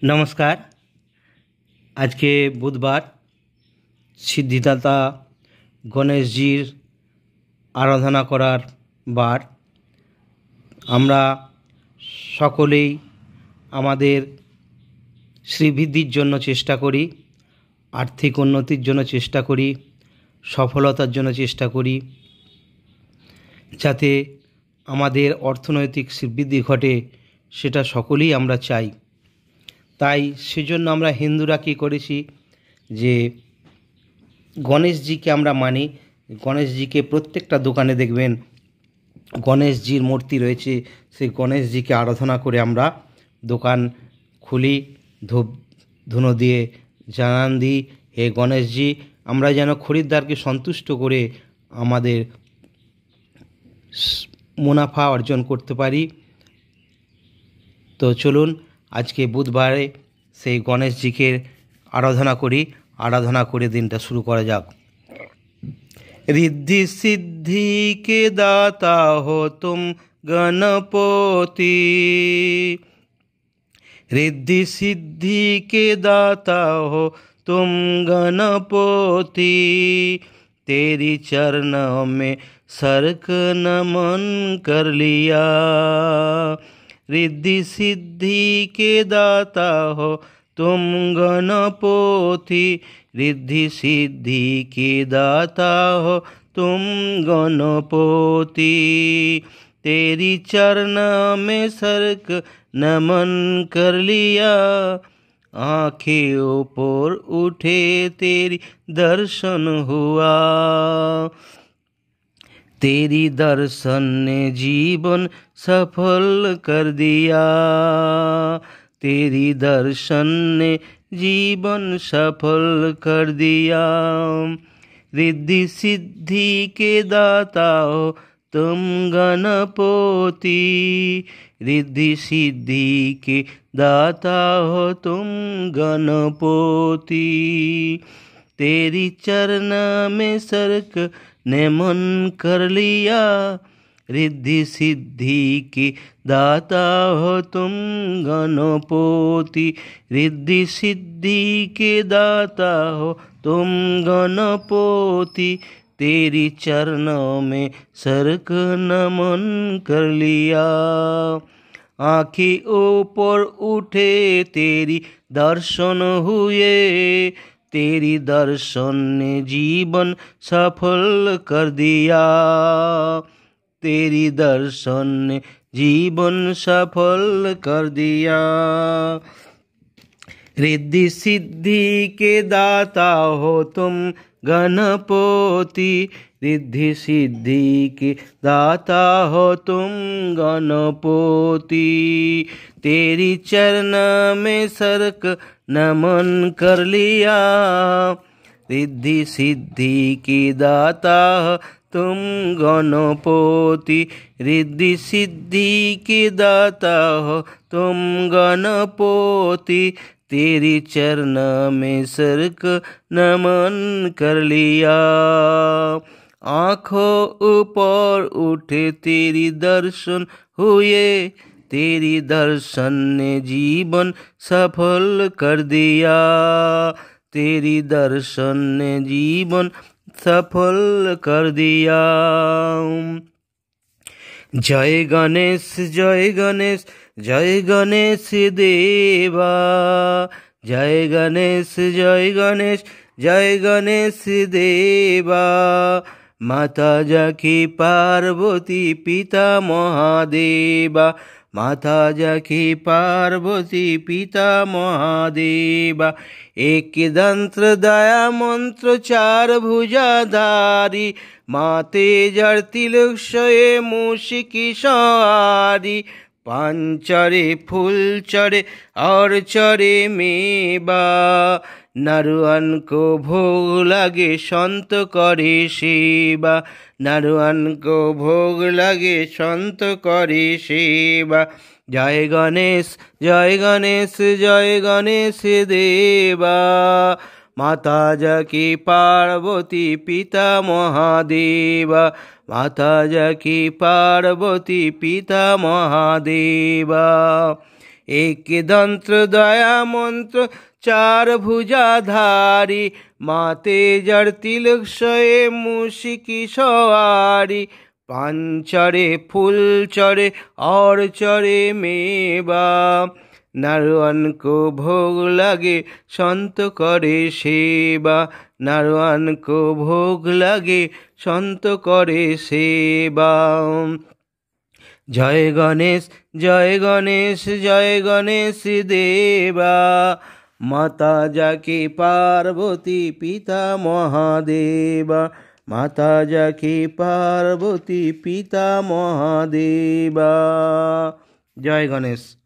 नमस्कार। आज के बुधवार सिद्धिदाता गणेश जीर आराधना करार बार। आमरा सकलेई आमादेर श्रीबृद्धिर जन्य चेष्टा करी, आर्थिक उन्नतिर जन्य चेष्टा करी, सफलतार जन्य चेष्टा करी, जाते आमादेर अर्थनैतिक श्रीबृद्धि घटे सेटा सकलेई आमरा चाई। ताई सेजন্য আমরা হিন্দুরা কী করেছি যে গণেশজিকে আমরা মানি। গণেশজিকে প্রত্যেকটা দোকানে দেখবেন গণেশজির মূর্তি রয়েছে। সেই গণেশজিকে আরাধনা করে আমরা দোকান খুলি, ধূপ ধুনো দিয়ে জানান দিই, হে গণেশজি আমরা যেন খরিদ্দারকে সন্তুষ্ট করে আমাদের মুনাফা অর্জন করতে পারি। তো চলুন आज के बुधवारे से गणेश जी के आराधना करी, आराधना करे दिन शुरू करा जाक। रिद्धि सिद्धि के दाता हो तुम गणपति, रिद्धि सिद्धि के दाता हो तुम गणपति, तेरी चरणों में सरक नमन कर लिया। रिद्धि सिद्धि के दाता हो तुम गणपति, रिद्धि सिद्धि के दाता हो तुम गणपति, तेरी चरण में सरक नमन कर लिया। आँखें ऊपर उठे तेरी दर्शन हुआ, तेरी दर्शन ने जीवन सफल कर दिया, तेरी दर्शन ने जीवन सफल कर दिया। रिद्धि सिद्धि के दाता हो तुम गणपति, रिद्धि सिद्धि के दाता हो तुम गणपति, तेरी चरण में सरक ने मन कर लिया। रिद्धि सिद्धि के दाता हो तुम गणपति, रिद्धि सिद्धि के दाता हो तुम गणपति, तेरी चरणों में सरक नमन कर लिया। आँखें ऊपर उठे तेरी दर्शन हुए, तेरी दर्शन ने जीवन सफल कर दिया, तेरी दर्शन ने जीवन सफल कर दिया। रिद्धि सिद्धि के दाता हो तुम गणपति, रिद्धि सिद्धि के दाता हो तुम गणपति, तेरी चरण में सरक नमन कर लिया। रिद्धि सिद्धि के दाता तुम गणपति, रिद्धि सिद्धि के दाता हो तुम गणपति, तेरी चरण में सरक नमन कर लिया। आँखों ऊपर उठे तेरी दर्शन हुए, तेरी दर्शन ने जीवन सफल कर दिया, तेरी दर्शन ने जीवन सफल कर दिया। जय गणेश जय गणेश जय गणेश देवा, जय गणेश जय गणेश जय गणेश देवा। माता जाकी पार्वती पिता महादेवा, माता जाकी पार्वती पिता महादेवा। एक दंत्र दया मंत्र चार भुजाधारी, माते जड़ तिलक सोए मूषिकी सवारी। पांचरे फूल चढ़े और चढ़े मेवा, नारुआन को भोग लगे संत करे सेवा, नारुआन को भोग लगे संत करे सेवा। जय गणेश जय गणेश जय गणेश देवा, माता जाकी पार्वती पिता महादेवा, माता जाकी पार्वती पिता महादेवा। एक दंत्र दया मंत्र चार भुजाधारी, माते जर तिलक सोए मूषिकी सवारी, पांचरे फूल चढ़े और चढ़े मेवा, नारवान को भोग लगे संत करे सेवा, नारवान को भोग लगे संत करे सेवा। जय गणेश जय गणेश जय गणेश देवा, माता जाके पार्वती पिता महादेवा, माता जाके पार्वती पिता महादेवा। जय गणेश।